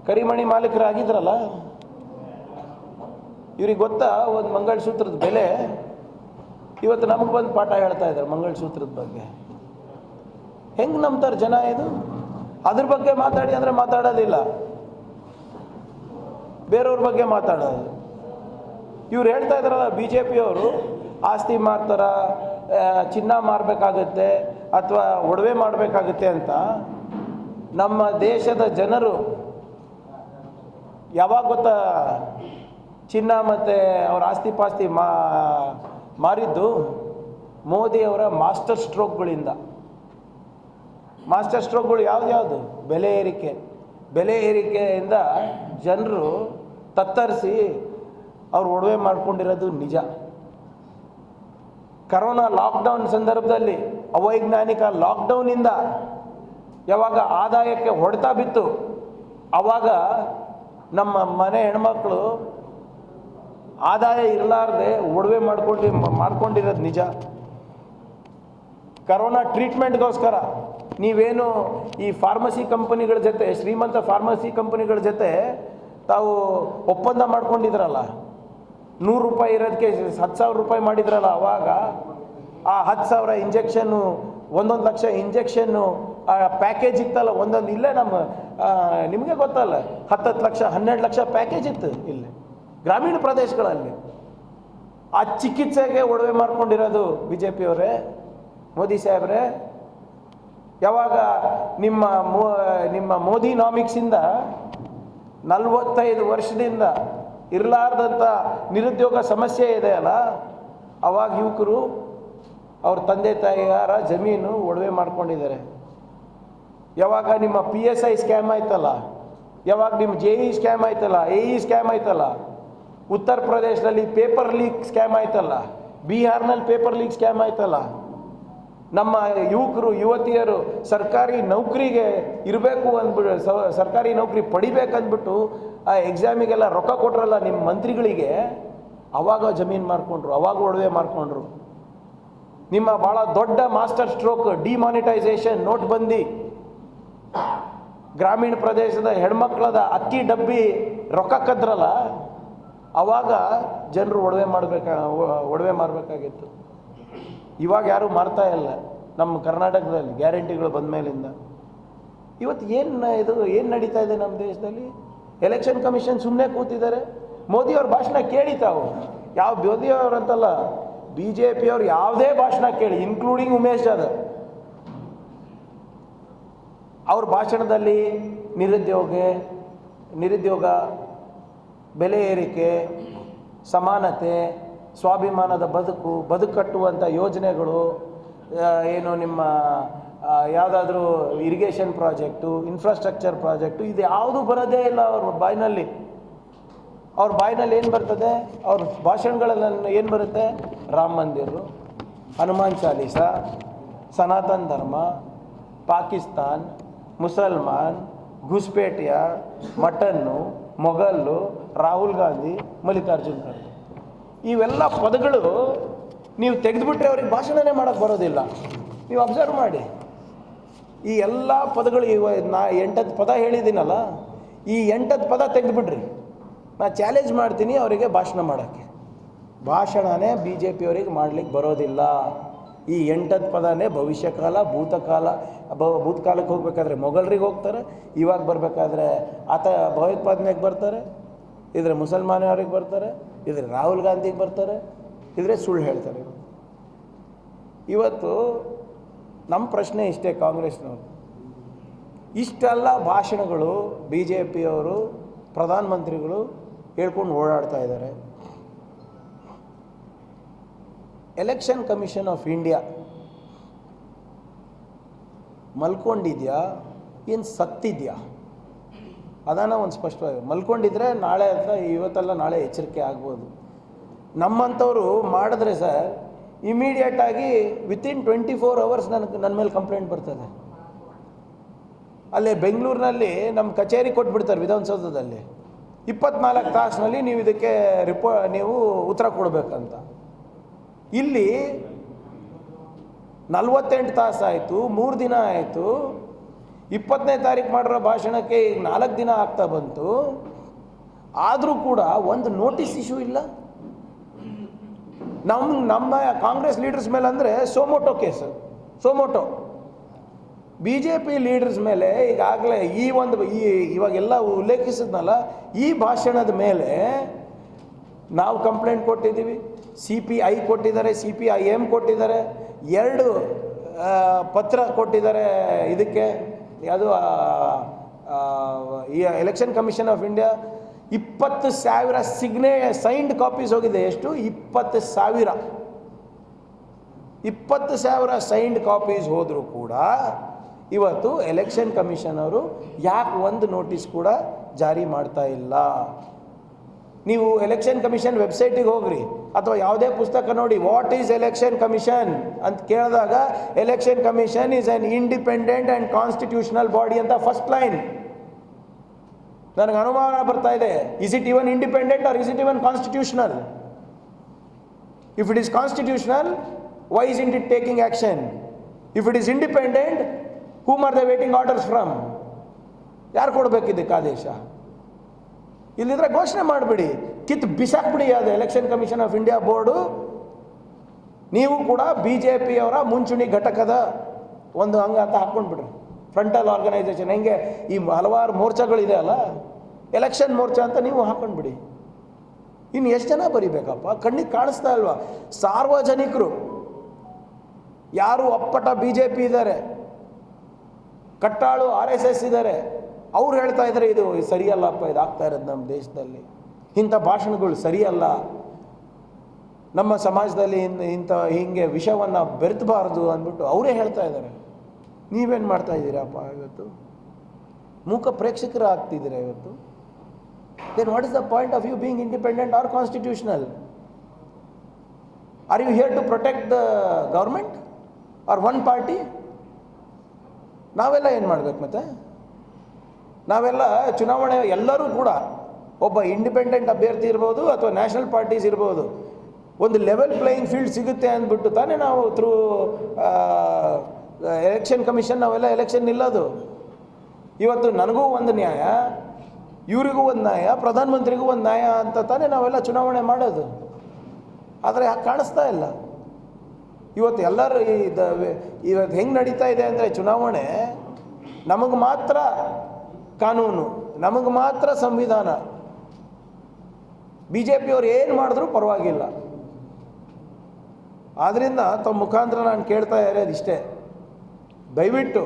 ಕರಿಮಣಿ ಮಾಲೀಕರಾಗಿದ್ರಲ್ಲ, ಇವ್ರಿಗೆ ಗೊತ್ತಾ ಒಂದು ಮಂಗಳಸೂತ್ರದ ಬೆಲೆ? ಇವತ್ತು ನಮಗೆ ಬಂದು ಪಾಠ ಹೇಳ್ತಾ ಇದ್ದಾರೆ ಮಂಗಳಸೂತ್ರದ ಬಗ್ಗೆ. ಹೆಂಗೆ ನಂಬ್ತಾರೆ ಜನ ಇದು? ಅದ್ರ ಬಗ್ಗೆ ಮಾತಾಡಿ ಅಂದರೆ ಮಾತಾಡೋದಿಲ್ಲ, ಬೇರೆಯವ್ರ ಬಗ್ಗೆ ಮಾತಾಡೋದು. ಇವ್ರು ಹೇಳ್ತಾ ಇದ್ದಾರಲ್ಲ BJP ಅವರು ಆಸ್ತಿ ಮಾರ್ತಾರ, ಚಿನ್ನ ಮಾರಬೇಕಾಗುತ್ತೆ ಅಥವಾ ಒಡವೆ ಮಾಡಬೇಕಾಗುತ್ತೆ ಅಂತ. ನಮ್ಮ ದೇಶದ ಜನರು ಯಾವಾಗ ಗೊತ್ತಾ ಚಿನ್ನ ಮತ್ತು ಅವ್ರ ಆಸ್ತಿ ಪಾಸ್ತಿ ಮಾರಿದ್ದು? ಮೋದಿಯವರ ಮಾಸ್ಟರ್ ಸ್ಟ್ರೋಕ್ಗಳಿಂದ. ಮಾಸ್ಟರ್ ಸ್ಟ್ರೋಕ್ಗಳು ಯಾವ್ದು? ಬೆಲೆ ಏರಿಕೆ. ಬೆಲೆ ಏರಿಕೆಯಿಂದ ಜನರು ತತ್ತರಿಸಿ ಅವ್ರು ಒಡವೆ ಮಾಡ್ಕೊಂಡಿರೋದು ನಿಜ. ಕರೋನಾ ಲಾಕ್ಡೌನ್ ಸಂದರ್ಭದಲ್ಲಿ, ಅವೈಜ್ಞಾನಿಕ ಲಾಕ್ಡೌನಿಂದ ಯಾವಾಗ ಆದಾಯಕ್ಕೆ ಹೊಡೆತ ಬಿತ್ತು, ಆವಾಗ ನಮ್ಮ ಮನೆ ಹೆಣ್ಮಕ್ಳು ಆದಾಯ ಇರಲಾರ್ದೆ ಒಡವೆ ಮಾಡ್ಕೊಂಡಿರೋದು ನಿಜ. ಕರೋನಾ ಟ್ರೀಟ್ಮೆಂಟ್ಗೋಸ್ಕರ ನೀವೇನು ಈ ಫಾರ್ಮಸಿ ಕಂಪನಿಗಳ ಜೊತೆ, ಶ್ರೀಮಂತ ಫಾರ್ಮಸಿ ಕಂಪನಿಗಳ ಜೊತೆ ತಾವು ಒಪ್ಪಂದ ಮಾಡ್ಕೊಂಡಿದ್ರಲ್ಲ, 100 ರೂಪಾಯಿ ಇರೋದಕ್ಕೆ 10,000 ರೂಪಾಯಿ ಮಾಡಿದ್ರಲ್ಲ, ಆವಾಗ ಆ 10,000 ಇಂಜೆಕ್ಷನ್ನು, 1 ಲಕ್ಷ ಇಂಜೆಕ್ಷನ್ನು ಆ ಪ್ಯಾಕೇಜ್ ಇತ್ತಲ್ಲ ಒಂದೊಂದು. ಇಲ್ಲೇ ನಮ್ಮ ನಿಮಗೆ ಗೊತ್ತಲ್ಲ, 10 ಲಕ್ಷ 12 ಲಕ್ಷ ಪ್ಯಾಕೇಜ್ ಇತ್ತು ಇಲ್ಲಿ ಗ್ರಾಮೀಣ ಪ್ರದೇಶಗಳಲ್ಲಿ. ಆ ಚಿಕಿತ್ಸೆಗೆ ಒಡವೆ ಮಾಡ್ಕೊಂಡಿರೋದು BJP ಅವರೇ, ಮೋದಿ ಸಾಹೇಬ್ರೆ. ಯಾವಾಗ ನಿಮ್ಮ ಮೋದಿನಾಮಿಕ್ಸಿಂದ 45 ವರ್ಷದಿಂದ ಇರಲಾರ್ದಂಥ ನಿರುದ್ಯೋಗ ಸಮಸ್ಯೆ ಇದೆಯಲ್ಲ, ಅವಾಗ ಯುವಕರು ಅವ್ರ ತಂದೆ ತಾಯಿಯಾರ ಜಮೀನು ಒಡವೆ ಮಾಡ್ಕೊಂಡಿದ್ದಾರೆ. ಯಾವಾಗ ನಿಮ್ಮ PSI ಸ್ಕ್ಯಾಮ್ ಆಯ್ತಲ್ಲ, ಯಾವಾಗ ನಿಮ್ಮ JE ಸ್ಕ್ಯಾಮ್ ಆಯ್ತಲ್ಲ, AE ಸ್ಕ್ಯಾಮ್ ಆಯ್ತಲ್ಲ, ಉತ್ತರ ಪ್ರದೇಶದಲ್ಲಿ ಪೇಪರ್ ಲೀಕ್ ಸ್ಕ್ಯಾಮ್ ಆಯ್ತಲ್ಲ, ಬಿಹಾರ್ನಲ್ಲಿ ಪೇಪರ್ ಲೀಕ್ ಸ್ಕ್ಯಾಮ್ ಆಯ್ತಲ್ಲ, ನಮ್ಮ ಯುವಕರು ಯುವತಿಯರು ಸರ್ಕಾರಿ ನೌಕರಿಗೆ ಇರಬೇಕು ಅಂದ್ಬಿಟ್ಟು, ಸರ್ಕಾರಿ ನೌಕರಿ ಪಡಿಬೇಕಂದ್ಬಿಟ್ಟು ಆ ಎಕ್ಸಾಮಿಗೆಲ್ಲ ರೊಕ್ಕ ಕೊಟ್ರಲ್ಲ ನಿಮ್ಮ ಮಂತ್ರಿಗಳಿಗೆ, ಅವಾಗ ಜಮೀನು ಮಾರ್ಕೊಂಡ್ರು, ಅವಾಗ ಒಡವೆ ಮಾರ್ಕೊಂಡ್ರು. ನಿಮ್ಮ ಭಾಳ ದೊಡ್ಡ ಮಾಸ್ಟರ್ ಸ್ಟ್ರೋಕ್ ಡಿಮಾನಿಟೈಸೇಷನ್, ನೋಟ್ಬಂದಿ, ಗ್ರಾಮೀಣ ಪ್ರದೇಶದ ಹೆಣ್ಮಕ್ಳದ ಅಕ್ಕಿ ಡಬ್ಬಿ ರೊಕ್ಕ ಕದ್ರಲ್ಲ, ಅವಾಗ ಜನರು ಒಡವೆ ಮಾಡಬೇಕಾಗಿತ್ತು. ಇವಾಗ ಯಾರೂ ಮಾರ್ತಾ ಇಲ್ಲ ನಮ್ಮ ಕರ್ನಾಟಕದಲ್ಲಿ ಗ್ಯಾರಂಟಿಗಳು ಬಂದ ಮೇಲಿಂದ. ಇವತ್ತು ಏನು ನಡೀತಾ ಇದೆ ನಮ್ಮ ದೇಶದಲ್ಲಿ? ಎಲೆಕ್ಷನ್ ಕಮಿಷನ್ ಸುಮ್ಮನೆ ಕೂತಿದ್ದಾರೆ. ಮೋದಿಯವ್ರ ಭಾಷಣ ಕೇಳಿ ತಾವು, ಯಾವ ಮೋದಿಯವ್ರಂತಲ್ಲ, BJP ಅವ್ರು ಯಾವುದೇ ಭಾಷಣ ಕೇಳಿ, ಇನ್ಕ್ಲೂಡಿಂಗ್ ಉಮೇಶ್ ಜಾಧವ್. ಅವ್ರ ಭಾಷಣದಲ್ಲಿ ನಿರುದ್ಯೋಗ, ಬೆಲೆ ಏರಿಕೆ, ಸಮಾನತೆ, ಸ್ವಾಭಿಮಾನದ ಬದುಕು ಕಟ್ಟುವಂಥ ಯೋಜನೆಗಳು, ಏನು ನಿಮ್ಮ ಯಾವುದಾದ್ರೂ ಇರಿಗೇಷನ್ ಪ್ರಾಜೆಕ್ಟು, ಇನ್ಫ್ರಾಸ್ಟ್ರಕ್ಚರ್ ಪ್ರಾಜೆಕ್ಟು, ಇದು ಯಾವುದೂ ಬರೋದೇ ಇಲ್ಲ ಅವ್ರ ಬಾಯಿನಲ್ಲಿ. ಏನು ಬರ್ತದೆ ಅವ್ರ ಭಾಷಣಗಳಲ್ಲಿ? ಏನು ಬರುತ್ತೆ? ರಾಮ ಮಂದಿರ, ಹನುಮಾನ್ ಚಾಲೀಸ, ಸನಾತನ ಧರ್ಮ, ಪಾಕಿಸ್ತಾನ್, ಮುಸಲ್ಮಾನ್, ಘುಸ್ಪೇಟಿಯ, ಮಟನ್ನು, ಮೊಘಲ್ಲು, ರಾಹುಲ್ ಗಾಂಧಿ, ಮಲ್ಲಿಕಾರ್ಜುನ್ ಖರ್ಗೆ. ಇವೆಲ್ಲ ಪದಗಳು ನೀವು ತೆಗೆದುಬಿಟ್ರೆ ಅವ್ರಿಗೆ ಭಾಷಣನೇ ಮಾಡೋಕ್ಕೆ ಬರೋದಿಲ್ಲ. ನೀವು ಅಬ್ಸರ್ವ್ ಮಾಡಿ, ಈ ಎಲ್ಲ ಪದಗಳು ನಾ 8 ಪದ ಹೇಳಿದ್ದೀನಲ್ಲ, ಈ 8 ಪದ ತೆಗೆದುಬಿಡ್ರಿ, ನಾ ಚಾಲೆಂಜ್ ಮಾಡ್ತೀನಿ ಅವರಿಗೆ ಭಾಷಣ ಮಾಡೋಕ್ಕೆ. ಭಾಷಣನೇ BJP ಅವರಿಗೆ ಮಾಡಲಿಕ್ಕೆ ಬರೋದಿಲ್ಲ. ಈ 8 ಪದನೇ ಭವಿಷ್ಯಕಾಲ, ಭೂತಕಾಲಕ್ಕೆ ಹೋಗ್ಬೇಕಾದ್ರೆ ಮೊಘಲರಿಗೆ ಹೋಗ್ತಾರೆ, ಇವಾಗ ಬರಬೇಕಾದ್ರೆ ಭಯೋತ್ಪಾದನೆಗೆ ಬರ್ತಾರೆ, ಇದ್ರೆ ಮುಸಲ್ಮಾನವ್ರಿಗೆ ಬರ್ತಾರೆ, ಇದ್ರೆ ರಾಹುಲ್ ಗಾಂಧಿಗೆ ಬರ್ತಾರೆ, ಇದ್ರೆ ಸುಳ್ಳು ಹೇಳ್ತಾರೆ. ಇವತ್ತು ನಮ್ಮ ಪ್ರಶ್ನೆ ಇಷ್ಟೇ, ಕಾಂಗ್ರೆಸ್ನವರು ಇಷ್ಟೆಲ್ಲ ಭಾಷಣಗಳು BJP ಅವರು, ಪ್ರಧಾನಮಂತ್ರಿಗಳು ಹೇಳ್ಕೊಂಡು ಓಡಾಡ್ತಾ ಇದ್ದಾರೆ. ಎಲೆಕ್ಷನ್ ಕಮಿಷನ್ ಆಫ್ ಇಂಡಿಯಾ ಮಲ್ಕೊಂಡಿದ್ಯಾ ಏನು ಸತ್ತಿದ್ಯಾ? ಅದನ್ನು ಒಂದು ಸ್ಪಷ್ಟವಾಗಿ ಮಲ್ಕೊಂಡಿದ್ರೆ ನಾಳೆ ಅಥವಾ ಇವತ್ತೆಲ್ಲ ನಾಳೆ ಎಚ್ಚರಿಕೆ ಆಗ್ಬೋದು. ನಮ್ಮಂಥವ್ರು ಮಾಡಿದ್ರೆ ಸರ್ ಇಮಿಡಿಯೇಟಾಗಿ ವಿತಿನ್ 24 hours ನನ್ನ ಮೇಲೆ ಕಂಪ್ಲೇಂಟ್ ಬರ್ತದೆ. ಅಲ್ಲೇ ಬೆಂಗಳೂರಿನಲ್ಲಿ ನಮ್ಮ ಕಚೇರಿ ಕೊಟ್ಬಿಡ್ತಾರೆ ವಿಧಾನಸೌಧದಲ್ಲಿ, 24 ತಾಸಿನಲ್ಲಿ ನೀವು ಇದಕ್ಕೆ ನೀವು ಉತ್ತರ ಕೊಡಬೇಕಂತ. ಇಲ್ಲಿ 48 ತಾಸು ಆಯಿತು, 3 ದಿನ ಆಯಿತು. 20ನೇ ತಾರೀಕು ಮಾಡಿರೋ ಭಾಷಣಕ್ಕೆ ಈಗ 4 ದಿನ ಆಗ್ತಾ ಬಂತು. ಆದರೂ ಕೂಡ ಒಂದು ನೋಟಿಸ್ ಇಶ್ಯೂ ಇಲ್ಲ. ನಮ್ಮ ಕಾಂಗ್ರೆಸ್ ಲೀಡರ್ಸ್ ಮೇಲೆ ಅಂದರೆ suo motu case, suo motu. B J P leaders ಮೇಲೆ ಈಗಾಗಲೇ ಇವಾಗೆಲ್ಲ ಉಲ್ಲೇಖಿಸಿದ್ನಲ್ಲ, ಈ ಭಾಷಣದ ಮೇಲೆ ನಾವು ಕಂಪ್ಲೇಂಟ್ ಕೊಟ್ಟಿದ್ದೀವಿ, CPI ಕೊಟ್ಟಿದ್ದಾರೆ, CPIM ಕೊಟ್ಟಿದ್ದಾರೆ, 2 ಪತ್ರ ಕೊಟ್ಟಿದ್ದಾರೆ ಇದಕ್ಕೆ, ಯಾವುದು ಈ election commission of India. 20,000 signed copies ಹೋಗಿದೆ. ಎಷ್ಟು? 20,000 ಸೈನ್ಡ್ ಕಾಪೀಸ್ ಹೋದರೂ ಕೂಡ ಇವತ್ತು ಎಲೆಕ್ಷನ್ ಕಮಿಷನ್ ಅವರು ಯಾಕೆ ಒಂದು ನೋಟಿಸ್ ಕೂಡ ಜಾರಿ ಮಾಡ್ತಾ ಇಲ್ಲ? ನೀವು ಎಲೆಕ್ಷನ್ ಕಮಿಷನ್ ವೆಬ್ಸೈಟಿಗೆ ಹೋಗ್ರಿ ಅಥವಾ ಯಾವುದೇ ಪುಸ್ತಕ ನೋಡಿ, ವಾಟ್ ಈಸ್ ಎಲೆಕ್ಷನ್ ಕಮಿಷನ್ ಅಂತ ಕೇಳಿದಾಗ election commission is an independent and constitutional body ಅಂತ ಫಸ್ಟ್ ಲೈನ್. ನನಗೆ ಅನುಮಾನ ಬರ್ತಾ ಇದೆ, is it even independent or is it even constitutional? If it is constitutional, why is it taking action? If it is independent, whom are they waiting orders from? ಯಾರು ಕೊಡಬೇಕಿದ್ದಕ್ಕೆ ಆದೇಶ? ಇಲ್ಲಿದ್ರೆ ಘೋಷಣೆ ಮಾಡಿಬಿಡಿ, ಕಿತ್ತು ಬಿಸಾಕ್ಬಿಡಿ ಅದು election commission of India board. ನೀವು ಕೂಡ BJP ಅವರ ಮುಂಚೂಣಿ ಘಟಕದ ಒಂದು ಅಂಗ ಅಂತ ಹಾಕ್ಕೊಂಡ್ಬಿಡ್ರಿ, ಫ್ರಂಟಲ್ ಆರ್ಗನೈಸೇಷನ್. ಹೆಂಗೆ ಈ ಹಲವಾರು ಮೋರ್ಚಾಗಳಿದೆ ಅಲ್ಲ, ಎಲೆಕ್ಷನ್ ಮೋರ್ಚಾ ಅಂತ ನೀವು ಹಾಕ್ಕೊಂಡ್ಬಿಡಿ. ಇನ್ನು ಎಷ್ಟು ಜನ ಬರಿಬೇಕಪ್ಪ? ಕಣ್ಣಿಗೆ ಕಾಣಿಸ್ತಾ ಇಲ್ವಾ? ಸಾರ್ವಜನಿಕರು ಯಾರು ಅಪ್ಪಟ BJP ಇದ್ದಾರೆ, ಕಟ್ಟಾಳು RSS ಇದ್ದಾರೆ, ಅವ್ರು ಹೇಳ್ತಾ ಇದ್ದಾರೆ ಇದು ಸರಿಯಲ್ಲಪ್ಪ, ಇದಾಗ್ತಾ ಇರೋದು ನಮ್ಮ ದೇಶದಲ್ಲಿ, ಇಂಥ ಭಾಷಣಗಳು ಸರಿಯಲ್ಲ, ನಮ್ಮ ಸಮಾಜದಲ್ಲಿ ಹಿಂಗೆ ವಿಷವನ್ನು ಬೆರೆತಬಾರ್ದು ಅಂದ್ಬಿಟ್ಟು ಅವರೇ ಹೇಳ್ತಾ ಇದ್ದಾರೆ. ನೀವೇನು ಮಾಡ್ತಾ ಇದ್ದೀರಪ್ಪ ಇವತ್ತು? ಮೂಕ ಪ್ರೇಕ್ಷಕರು ಆಗ್ತಿದ್ದೀರಾ ಇವತ್ತು. Then what is the point of you being independent or constitutional? Are you here to protect the government or one party? ನಾವೆಲ್ಲ ಏನು ಮಾಡಬೇಕು? ಮತ್ತೆ ನಾವೆಲ್ಲ ಚುನಾವಣೆ ಎಲ್ಲರೂ ಕೂಡ ಒಬ್ಬ ಇಂಡಿಪೆಂಡೆಂಟ್ ಅಭ್ಯರ್ಥಿ ಇರ್ಬೋದು ಅಥವಾ ನ್ಯಾಷನಲ್ ಪಾರ್ಟೀಸ್ ಇರ್ಬೋದು, ಒಂದು ಲೆವೆಲ್ ಪ್ಲೇಯಿಂಗ್ ಫೀಲ್ಡ್ ಸಿಗುತ್ತೆ ಅಂದ್ಬಿಟ್ಟು ತಾನೇ ನಾವು ಥ್ರೂ ಎಲೆಕ್ಷನ್ ಕಮಿಷನ್ ನಾವೆಲ್ಲ ಎಲೆಕ್ಷನ್ ನಿಲ್ಲೋದು. ಇವತ್ತು ನನಗೂ ಒಂದು ನ್ಯಾಯ, ಇವರಿಗೂ ಒಂದು ನ್ಯಾಯ, ಪ್ರಧಾನಮಂತ್ರಿಗೂ ಒಂದು ನ್ಯಾಯ ಅಂತ ತಾನೇ ನಾವೆಲ್ಲ ಚುನಾವಣೆ ಮಾಡೋದು. ಆದರೆ ಕಾಣಿಸ್ತಾ ಇಲ್ಲ. ಇವತ್ತು ಎಲ್ಲರೂ ಇವತ್ತು ಹೆಂಗೆ ನಡೀತಾ ಇದೆ ಅಂದರೆ ಚುನಾವಣೆ ನಮಗೆ ಮಾತ್ರ ಕಾನೂನು, ನಮಗೆ ಮಾತ್ರ ಸಂವಿಧಾನ. BJP ಅವ್ರು ಏನು ಮಾಡಿದ್ರೂ ಪರವಾಗಿಲ್ಲ. ಆದ್ದರಿಂದ ತಮ್ಮ ಮುಖಾಂತರ ನಾನು ಕೇಳ್ತಾ ಇರೋದು ಇಷ್ಟೇ, ದಯವಿಟ್ಟು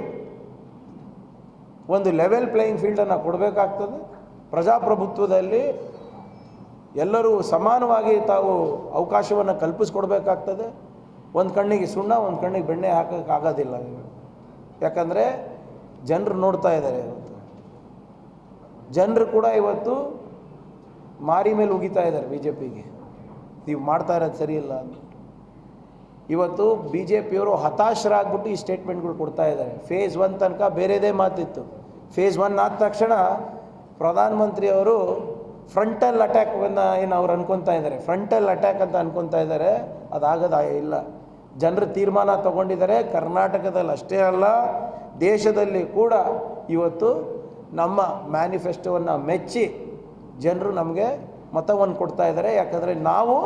ಒಂದು ಲೆವೆಲ್ ಪ್ಲೇಯಿಂಗ್ ಫೀಲ್ಡನ್ನು ಕೊಡಬೇಕಾಗ್ತದೆ. ಪ್ರಜಾಪ್ರಭುತ್ವದಲ್ಲಿ ಎಲ್ಲರೂ ಸಮಾನವಾಗಿ ತಾವು ಅವಕಾಶವನ್ನು ಕಲ್ಪಿಸ್ಕೊಡ್ಬೇಕಾಗ್ತದೆ. ಒಂದು ಕಣ್ಣಿಗೆ ಸುಣ್ಣ, ಒಂದು ಕಣ್ಣಿಗೆ ಬೆಣ್ಣೆ ಹಾಕೋಕ್ಕಾಗೋದಿಲ್ಲ. ಯಾಕಂದರೆ ಜನರು ನೋಡ್ತಾ ಇದ್ದಾರೆ. ಇವತ್ತು ಜನರು ಕೂಡ ಇವತ್ತು ಮಾರಿ ಮೇಲೆ ಉಗಿತಾ ಇದ್ದಾರೆ BJPಗೆ, ನೀವು ಮಾಡ್ತಾ ಇರೋದು ಸರಿಯಿಲ್ಲ ಅಂತ. ಇವತ್ತು BJPಯವರು ಹತಾಶರಾಗ್ಬಿಟ್ಟು ಈ ಸ್ಟೇಟ್ಮೆಂಟ್ಗಳು ಕೊಡ್ತಾ ಇದ್ದಾರೆ. ಫೇಸ್ 1 ತನಕ ಬೇರೆದೇ ಮಾತಿತ್ತು. ಫೇಸ್ 1 ಆದ ತಕ್ಷಣ ಪ್ರಧಾನಮಂತ್ರಿಯವರು ಫ್ರಂಟಲ್ ಅಟ್ಯಾಕನ್ನು ಏನು ಅವ್ರು ಅನ್ಕೊತಾ ಇದ್ದಾರೆ, ಫ್ರಂಟಲ್ ಅಟ್ಯಾಕ್ ಅಂತ ಅನ್ಕೊತಾ ಇದ್ದಾರೆ. ಅದಾಗದ ಇಲ್ಲ. ಜನರು ತೀರ್ಮಾನ ತಗೊಂಡಿದ್ದಾರೆ. ಕರ್ನಾಟಕದಲ್ಲಿ ಅಷ್ಟೇ ಅಲ್ಲ, ದೇಶದಲ್ಲಿ ಕೂಡ ಇವತ್ತು ನಮ್ಮ ಮ್ಯಾನಿಫೆಸ್ಟೋವನ್ನು ಮೆಚ್ಚಿ ಜನರು ನಮಗೆ ಮತವನ್ನು ಕೊಡ್ತಾ ಇದ್ದಾರೆ. ಯಾಕಂದರೆ ನಾವು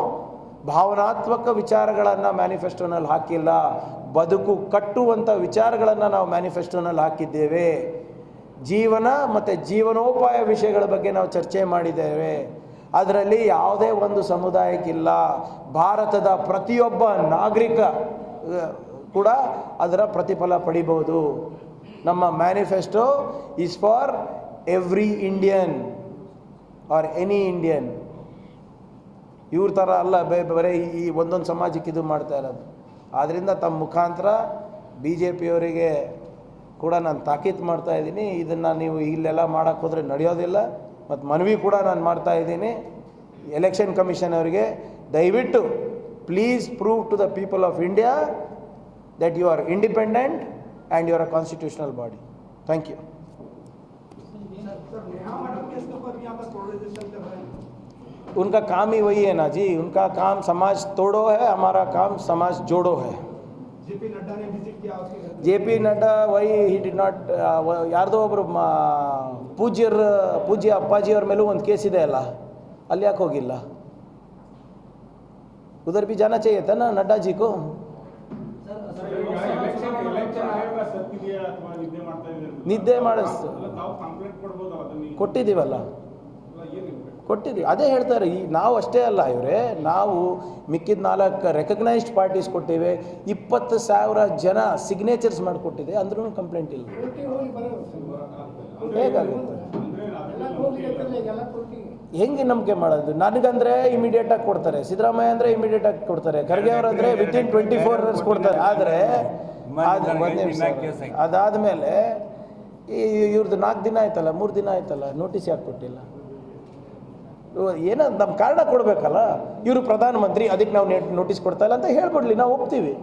ಭಾವನಾತ್ಮಕ ವಿಚಾರಗಳನ್ನು ಮ್ಯಾನಿಫೆಸ್ಟೋನಲ್ಲಿ ಹಾಕಿಲ್ಲ, ಬದುಕು ಕಟ್ಟುವಂಥ ವಿಚಾರಗಳನ್ನು ನಾವು ಮ್ಯಾನಿಫೆಸ್ಟೋನಲ್ಲಿ ಹಾಕಿದ್ದೇವೆ. ಜೀವನ ಮತ್ತು ಜೀವನೋಪಾಯ ವಿಷಯಗಳ ಬಗ್ಗೆ ನಾವು ಚರ್ಚೆ ಮಾಡಿದ್ದೇವೆ. ಅದರಲ್ಲಿ ಯಾವುದೇ ಒಂದು ಸಮುದಾಯಕ್ಕಿಲ್ಲ. ಭಾರತದ ಪ್ರತಿಯೊಬ್ಬ ನಾಗರಿಕ ಕೂಡ ಅದರ ಪ್ರತಿಫಲ ಪಡಿಬೋದು. ನಮ್ಮ manifesto is for every Indian R any Indian. ಇವ್ರ ಥರ ಅಲ್ಲ ಬರೀ ಈ ಒಂದೊಂದು ಸಮಾಜಕ್ಕೆ ಇದು ಮಾಡ್ತಾ ಇರೋದು. ಆದ್ದರಿಂದ ತಮ್ಮ ಮುಖಾಂತರ BJPಯವರಿಗೆ ಕೂಡ ನಾನು ತಾಕೀತು ಮಾಡ್ತಾ ಇದ್ದೀನಿ. ಇದನ್ನು ನೀವು ಇಲ್ಲೆಲ್ಲ ಮಾಡೋಕ್ಕೆ ಹೋದರೆ ನಡೆಯೋದಿಲ್ಲ. ಮತ್ತು ಮನವಿ ಕೂಡ ನಾನು ಮಾಡ್ತಾ ಇದ್ದೀನಿ ಎಲೆಕ್ಷನ್ ಕಮಿಷನ್ ಅವರಿಗೆ, ದಯವಿಟ್ಟು please prove to the people of India that you are independent and you are a constitutional body. Thank you. उनका काम ही वही है ना जी, उनका काम समाज तोड़ो है, हमारा काम समाज जोड़ो है. जेपी नड्डा ने विजिट किया, JP Nadda वही he did not ಯಾರ್ದೋ ಒಬ್ಬರು ಪೂಜ್ಯ ಅಪ್ಪಾಜಿಯವ್ರ ಮೇಲೂ ಒಂದು ಕೇಸ್ ಇದೆ ಅಲ್ಲ, ಅಲ್ಲಿ ಯಾಕೆ ಹೋಗಿಲ್ಲ? उधर भी जाना चाहिए था ना नड्डा जी को. ನಿದ್ದೆ ಕೊಟ್ಟಿದ್ದೀವಲ್ಲ, ಕೊಟ್ಟಿದ್ದೀವಿ. ಅದೇ ಹೇಳ್ತಾರೆ, ಈ ನಾವು ಅಷ್ಟೇ ಅಲ್ಲ ಇವರೇ, ನಾವು ಮಿಕ್ಕಿದ 4 ರೆಕಗ್ನೈಸ್ಡ್ ಪಾರ್ಟೀಸ್ ಕೊಟ್ಟಿವೆ, 20,000 ಜನ ಸಿಗ್ನೇಚರ್ಸ್ ಮಾಡಿಕೊಟ್ಟಿದೆ, ಅಂದ್ರೂ ಕಂಪ್ಲೇಂಟ್ ಇಲ್ಲ. ಹೇಗಾಗುತ್ತೆ? ಹೆಂಗೆ ನಂಬಿಕೆ ಮಾಡೋದು? ನನಗಂದರೆ ಇಮಿಡಿಯೇಟಾಗಿ ಕೊಡ್ತಾರೆ, ಸಿದ್ದರಾಮಯ್ಯ ಅಂದರೆ ಇಮಿಡಿಯೇಟಾಗಿ ಕೊಡ್ತಾರೆ, ಖರ್ಗೆ ಅವರು ಅಂದರೆ ವಿತಿನ್ 24 hours ಕೊಡ್ತಾರೆ. ಆದರೆ ಅದಾದಮೇಲೆ ಇವ್ರದ್ದು 4 ದಿನ ಆಯ್ತಲ್ಲ, 3 ದಿನ ಆಯ್ತಲ್ಲ, ನೋಟಿಸ್ ಯಾಕೆ ಕೊಟ್ಟಿಲ್ಲ? ಏನೋ ನಮ್ಮ ಕಾರಣ ಕೊಡಬೇಕಲ್ಲ. ಇವರು ಪ್ರಧಾನಮಂತ್ರಿ, ಅದಕ್ಕೆ ನಾವು ನೋಟಿಸ್ ಕೊಡ್ತಾ ಇಲ್ಲ ಅಂತ ಹೇಳ್ಬಿಡ್ಲಿ, ನಾವು ಒಪ್ತೀವಿ.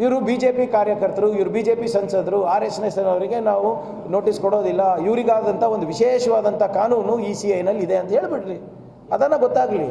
ಇವರು BJP ಕಾರ್ಯಕರ್ತರು, ಇವರು BJP ಸಂಸದರು, RSS ಅವರಿಗೆ ನಾವು ನೋಟಿಸ್ ಕೊಡೋದಿಲ್ಲ, ಇವರಿಗಾದಂಥ ಒಂದು ವಿಶೇಷವಾದಂಥ ಕಾನೂನು ECI ನಲ್ಲಿ ಇದೆ ಅಂತ ಹೇಳ್ಬಿಡ್ರಿ, ಅದನ್ನು ಗೊತ್ತಾಗಲಿ.